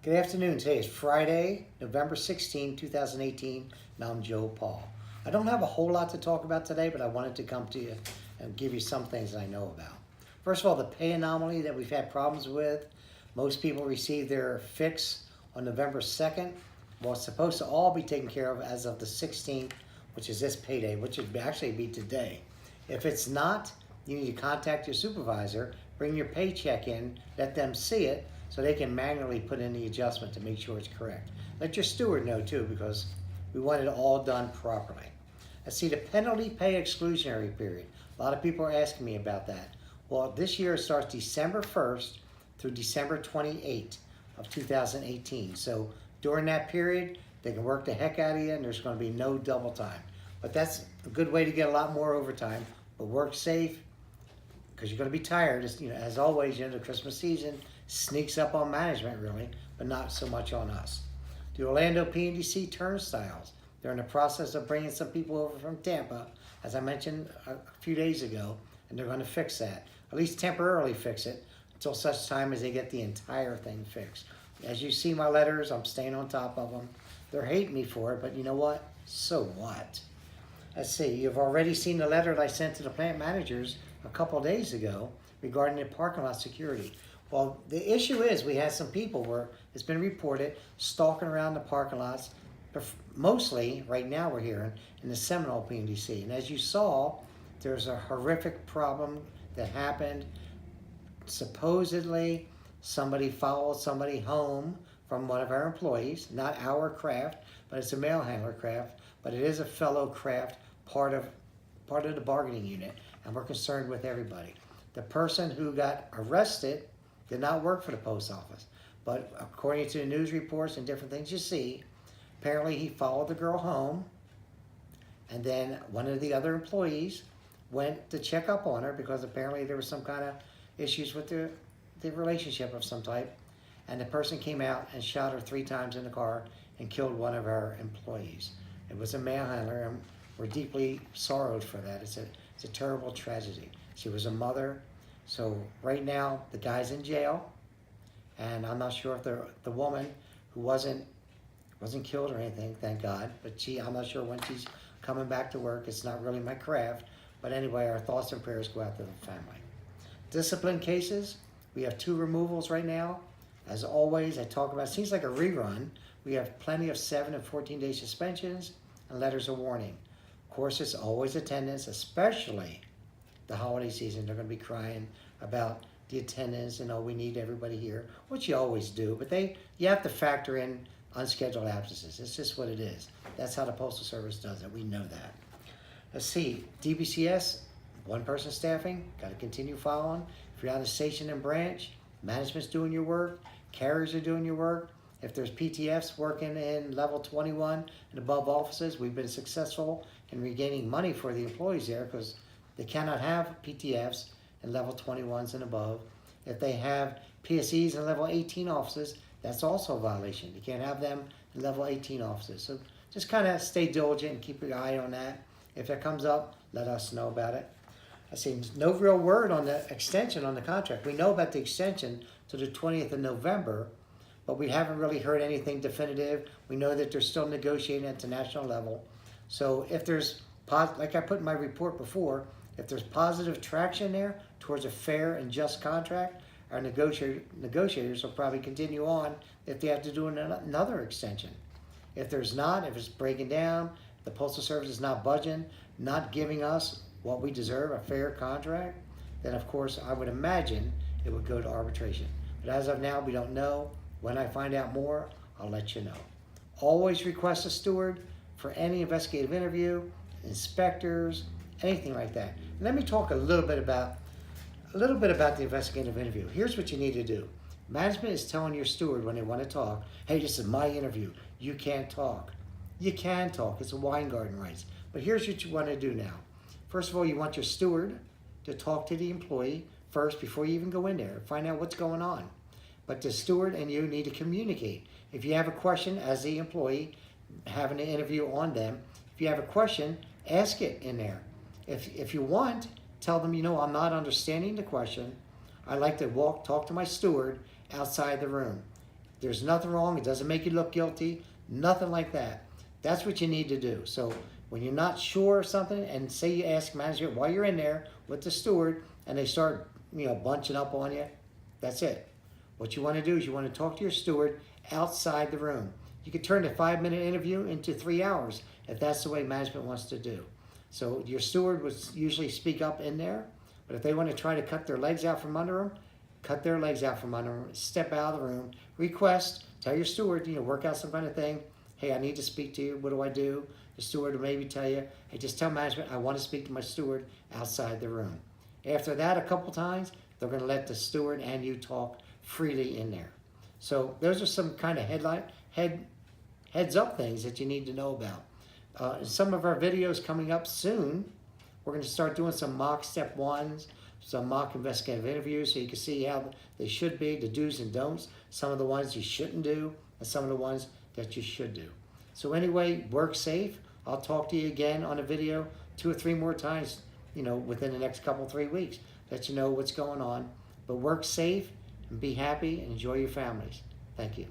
Good afternoon. Today is Friday, November 16, 2018, and I'm Joe Paul. I don't have a whole lot to talk about today, but I wanted to come to you and give you some things that I know about. First of all, the pay anomaly that we've had problems with. Most people received their fix on November 2nd. Well, it's supposed to all be taken care of as of the 16th, which is this payday, which would actually be today. If it's not, you need to contact your supervisor, bring your paycheck in, let them see it, so they can manually put in the adjustment to make sure it's correct. Let your steward know too, because we want it all done properly. Let's see, the penalty pay exclusionary period. A lot of people are asking me about that. Well, this year starts December 1st through December 28th of 2018. So during that period, they can work the heck out of you and there's gonna be no double time. But that's a good way to get a lot more overtime. But work safe, because you're going to be tired. As always, the Christmas season sneaks up on management, really, but not so much on us. The Orlando PNDC turnstiles. They're in the process of bringing some people over from Tampa, as I mentioned a few days ago, and they're going to fix that. At least temporarily fix it until such time as they get the entire thing fixed. As you see my letters, I'm staying on top of them. They're hating me for it, but you know what? So what? Let's see, you've already seen the letter that I sent to the plant managers a couple of days ago regarding the parking lot security. Well, the issue is we had some people where it's been reported stalking around the parking lots, but mostly right now we're hearing in the Seminole PNDC. And as you saw, there's a horrific problem that happened. Supposedly, somebody followed somebody home from one of our employees, not our craft, but it's a mail handler craft, but it is a fellow craft, part of the bargaining unit, and we're concerned with everybody. The person who got arrested did not work for the post office, but according to the news reports and different things you see, apparently he followed the girl home, and then one of the other employees went to check up on her because apparently there was some kind of issues with the relationship of some type, and the person came out and shot her 3 times in the car and killed one of our employees. It was a mail handler, and we're deeply sorrowed for that. It's a terrible tragedy. She was a mother. So right now, the guy's in jail, and I'm not sure if the woman who wasn't killed or anything, thank God, but I'm not sure when she's coming back to work. It's not really my craft. But anyway, our thoughts and prayers go out to the family. Discipline cases, we have 2 removals right now. As always, I talk about, it seems like a rerun. We have plenty of 7 and 14-day suspensions and letters of warning. Of course, it's always attendance, especially the holiday season. They're going to be crying about the attendance and, oh, we need everybody here, which you always do. But you have to factor in unscheduled absences. It's just what it is. That's how the Postal Service does it. We know that. Let's see, DBCS, 1-person staffing, got to continue following. If you're on a station and branch, management's doing your work, carriers are doing your work. If there's PTFs working in level 21 and above offices, we've been successful in regaining money for the employees there because they cannot have PTFs in level 21s and above. If they have PSEs in level 18 offices, that's also a violation. You can't have them in level 18 offices. So just kind of stay diligent and keep your eye on that. If it comes up, let us know about it. I see no real word on the extension on the contract. We know about the extension to the 20th of November, but we haven't really heard anything definitive. We know that they're still negotiating at the national level. So if there's, like I put in my report before, if there's positive traction there towards a fair and just contract, our negotiators will probably continue on if they have to do another extension. If there's not, if it's breaking down, the Postal Service is not budging, not giving us what we deserve, a fair contract, then of course I would imagine it would go to arbitration. But as of now, we don't know. When I find out more, I'll let you know. Always request a steward for any investigative interview, inspectors, anything like that. And let me talk a little bit about the investigative interview. Here's what you need to do. Management is telling your steward when they want to talk, hey, this is my interview. You can't talk. You can talk. It's a Weingarten rights. But here's what you want to do now. First of all, you want your steward to talk to the employee first before you even go in there. Find out what's going on. But the steward and you need to communicate. If you have a question as the employee, having an interview on them, if you have a question, ask it in there. If you want, tell them, I'm not understanding the question. I'd like to talk to my steward outside the room. There's nothing wrong. It doesn't make you look guilty. Nothing like that. That's what you need to do. So when you're not sure of something, and say you ask management while you're in there with the steward, and they start, bunching up on you, that's it. What you want to do is you want to talk to your steward outside the room. You could turn a 5-minute interview into 3 hours if that's the way management wants to do. So your steward would usually speak up in there, but if they want to try to cut their legs out from under them, cut their legs out from under them, step out of the room, request, tell your steward, work out some kind of thing. Hey, I need to speak to you. What do I do? The steward will maybe tell you, hey, just tell management I want to speak to my steward outside the room. After that, a couple times, they're going to let the steward and you talk freely in there. So those are some kind of heads up things that you need to know about. Some of our videos coming up soon, we're going to start doing some mock step ones, some mock investigative interviews, so you can see how they should be, the do's and don'ts, some of the ones you shouldn't do, and some of the ones that you should do. So anyway, work safe. I'll talk to you again on a video 2 or 3 more times, within the next 3 weeks. Let you know what's going on. But work safe and be happy and enjoy your families. Thank you.